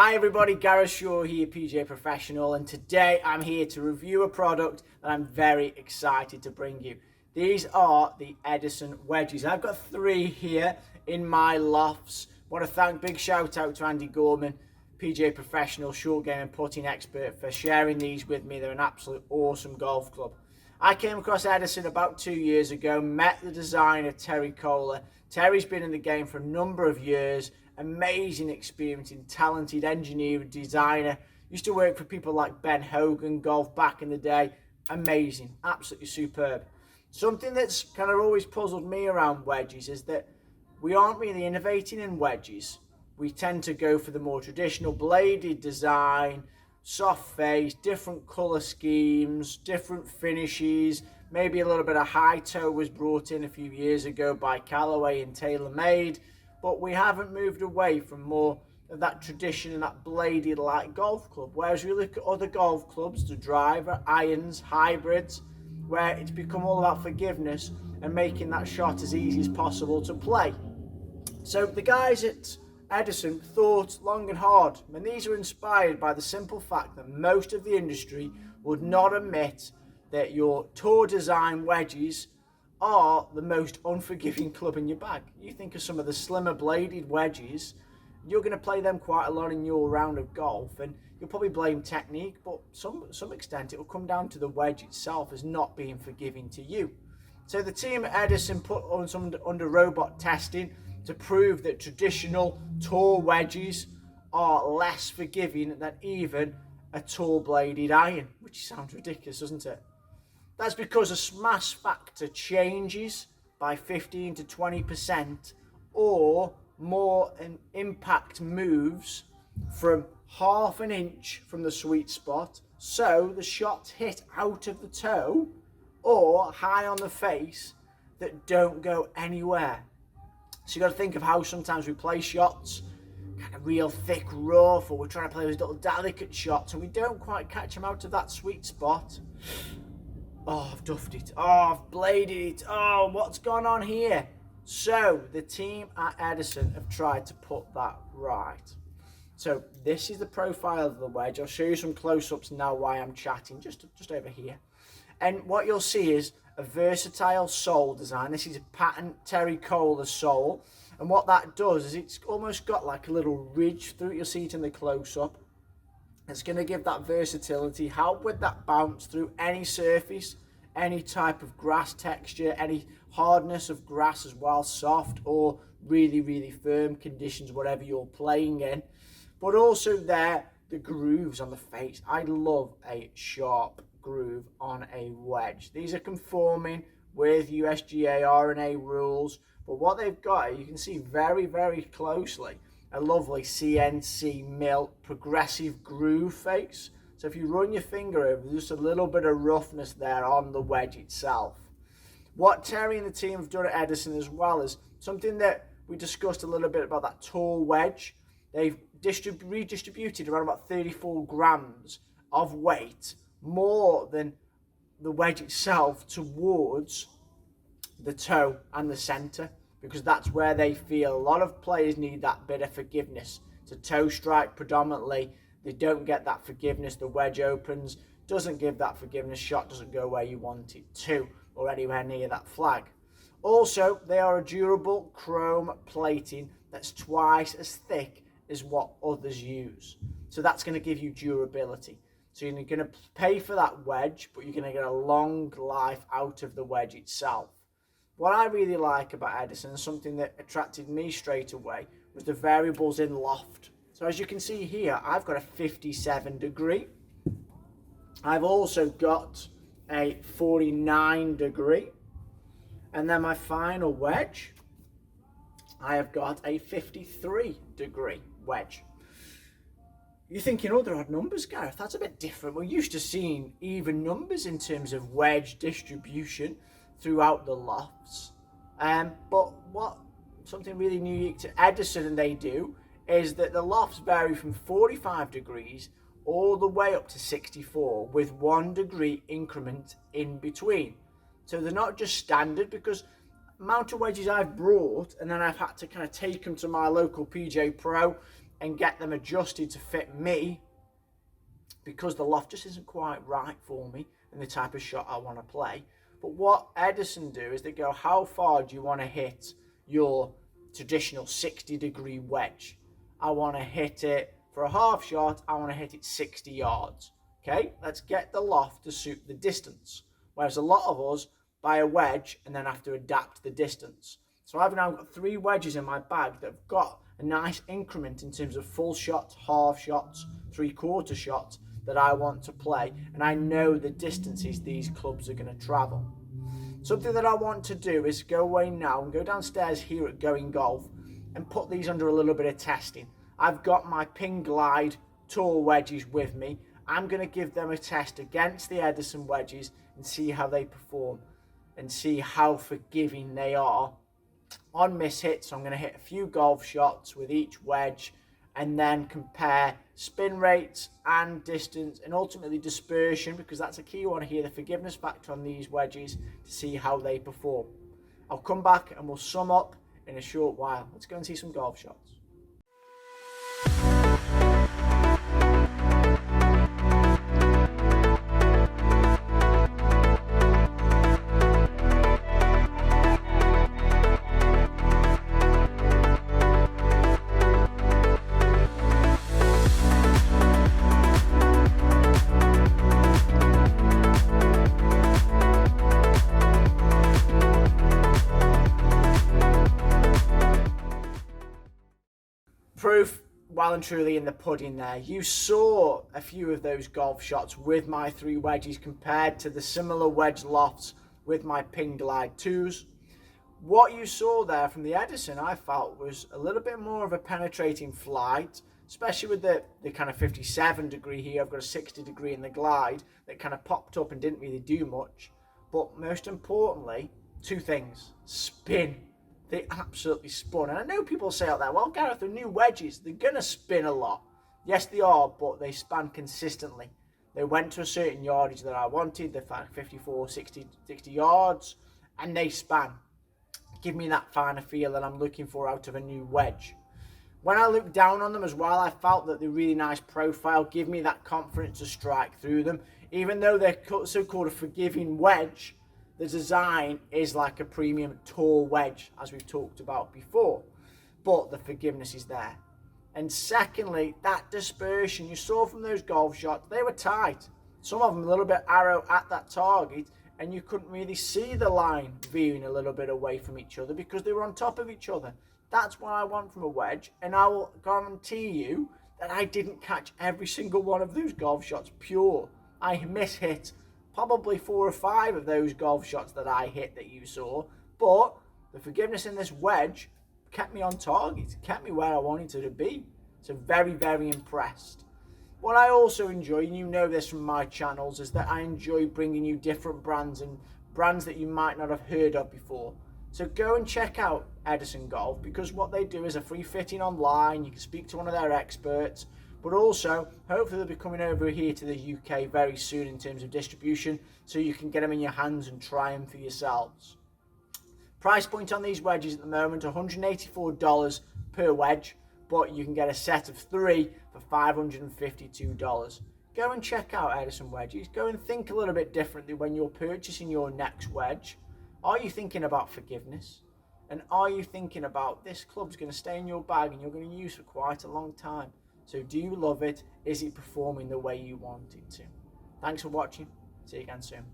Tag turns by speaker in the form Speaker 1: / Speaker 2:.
Speaker 1: Hi everybody, Gareth Shaw here, PGA Professional, and today I'm here to review a product that I'm very excited to bring you. These are the Edison wedges. I've got three here in my lofts. I want to thank, big shout out to Andy Gorman, PGA Professional, short game and putting expert, for sharing these with me. They're an absolute awesome golf club. I came across Edison about 2 years ago, met the designer Terry Kohler. Terry's been in the game for a number of years, amazing experience in talented engineer and designer. Used to work for people like Ben Hogan Golf back in the day. Amazing, absolutely superb. Something that's kind of always puzzled me around wedges is that we aren't really innovating in wedges. We tend to go for the more traditional bladed design, soft face, different colour schemes, different finishes. Maybe a little bit of high toe was brought in a few years ago by Callaway and TaylorMade, but we haven't moved away from more of that tradition and that bladed like golf club. Whereas we look at other golf clubs, the driver, irons, hybrids, where it's become all about forgiveness and making that shot as easy as possible to play. So the guys at Edison thought long and hard, and these were inspired by the simple fact that most of the industry would not admit that your tour design wedges are the most unforgiving club in your bag. You think of some of the slimmer bladed wedges, you're going to play them quite a lot in your round of golf, and you'll probably blame technique, but some extent it will come down to the wedge itself as not being forgiving to you. So the team at Edison put on some under robot testing to prove that traditional tour wedges are less forgiving than even a tour bladed iron, which sounds ridiculous, doesn't it? That's because a smash factor changes by 15 to 20%, or more, an impact moves from half an inch from the sweet spot, so the shots hit out of the toe or high on the face that don't go anywhere. So you got to think of how sometimes we play shots kind of real thick, rough, or we're trying to play those little delicate shots and we don't quite catch them out of that sweet spot. Oh, I've duffed it. Oh, I've bladed it. Oh, what's gone on here? So the team at Edison have tried to put that right. So this is the profile of the wedge. I'll show you some close-ups now while I'm chatting, just over here. And what you'll see is a versatile sole design. This is a patent Terry Kohler sole. And what that does is it's almost got like a little ridge through it. You'll see it in the close-up. It's going to give that versatility, help with that bounce through any surface, any type of grass texture, any hardness of grass as well, soft or really, really firm conditions, whatever you're playing in. But also there, the grooves on the face. I love a sharp groove on a wedge. These are conforming with USGA R&A rules, but what they've got, you can see very, very closely, a lovely CNC mill progressive groove face. So if you run your finger over, there's just a little bit of roughness there on the wedge itself. What Terry and the team have done at Edison as well is something that we discussed a little bit about, that tall wedge. They've redistributed around about 34 grams of weight, more than the wedge itself, towards the toe and the center, because that's where they feel a lot of players need that bit of forgiveness. It's a toe strike predominantly. They don't get that forgiveness. The wedge opens, doesn't give that forgiveness, shot doesn't go where you want it to, or anywhere near that flag. Also, they are a durable chrome plating that's twice as thick as what others use. So that's going to give you durability. So you're going to pay for that wedge, but you're going to get a long life out of the wedge itself. What I really like about Edison, and something that attracted me straight away, was the variables in loft. So as you can see here, I've got a 57 degree. I've also got a 49 degree. And then my final wedge, I have got a 53 degree wedge. You're thinking, oh, there are odd numbers, Gareth. That's a bit different. We're used to seeing even numbers in terms of wedge distribution throughout the lofts. But what something really unique to Edison and they do is that the lofts vary from 45 degrees all the way up to 64 with 1 degree increment in between. So they're not just standard, because amount of wedges I've brought and then I've had to kind of take them to my local PJ Pro and get them adjusted to fit me, because the loft just isn't quite right for me and the type of shot I want to play. But what Edison do is they go, how far do you want to hit your traditional 60-degree wedge? I want to hit it for a half shot, I want to hit it 60 yards. Okay, let's get the loft to suit the distance. Whereas a lot of us buy a wedge and then have to adapt the distance. So I've now got 3 wedges in my bag that have got a nice increment in terms of full shots, half shots, 3/4 shots that I want to play. And I know the distances these clubs are going to travel. Something that I want to do is go away now and go downstairs here at Going Golf and put these under a little bit of testing. I've got my Ping Glide Tour wedges with me. I'm going to give them a test against the Edison wedges and see how they perform and see how forgiving they are on miss hits. So I'm going to hit a few golf shots with each wedge and then compare spin rates and distance and ultimately dispersion, because that's a key one here, the forgiveness factor on these wedges, to see how they perform. I'll come back and we'll sum up in a short while. Let's go and see some golf shots. Proof well and truly in the pudding there. You saw a few of those golf shots with my 3 wedges compared to the similar wedge lofts with my Ping Glide 2s. What you saw there from the Edison, I felt, was a little bit more of a penetrating flight, especially with the kind of 57 degree here. I've got a 60 degree in the Glide that kind of popped up and didn't really do much. But most importantly, 2 things: spin. They absolutely spun. And I know people say out there, well, Gareth, they're new wedges, they're going to spin a lot. Yes, they are, but they span consistently. They went to a certain yardage that I wanted. They're 54, 60 yards, and they span. Give me that finer feel that I'm looking for out of a new wedge. When I looked down on them as well, I felt that they're really nice profile, give me that confidence to strike through them. Even though they're so-called a forgiving wedge, the design is like a premium tour wedge, as we've talked about before, but the forgiveness is there. And secondly, that dispersion you saw from those golf shots, they were tight. Some of them a little bit arrow at that target, and you couldn't really see the line veering a little bit away from each other because they were on top of each other. That's what I want from a wedge, and I will guarantee you that I didn't catch every single one of those golf shots pure. I mishit probably 4 or 5 of those golf shots that I hit that you saw, but the forgiveness in this wedge kept me on target, kept me where I wanted to be. So very, very impressed. What I also enjoy, and you know this from my channels, is that I enjoy bringing you different brands and brands that you might not have heard of before. So go and check out Edison Golf, because what they do is a free fitting online. You can speak to one of their experts, but also hopefully they'll be coming over here to the UK very soon in terms of distribution, so you can get them in your hands and try them for yourselves. Price point on these wedges at the moment, $184 per wedge, but you can get a set of 3 for $552. Go and check out Edison wedges. Go and think a little bit differently when you're purchasing your next wedge. Are you thinking about forgiveness? And are you thinking about this club's going to stay in your bag and you're going to use for quite a long time? So do you love it? Is it performing the way you want it to? Thanks for watching. See you again soon.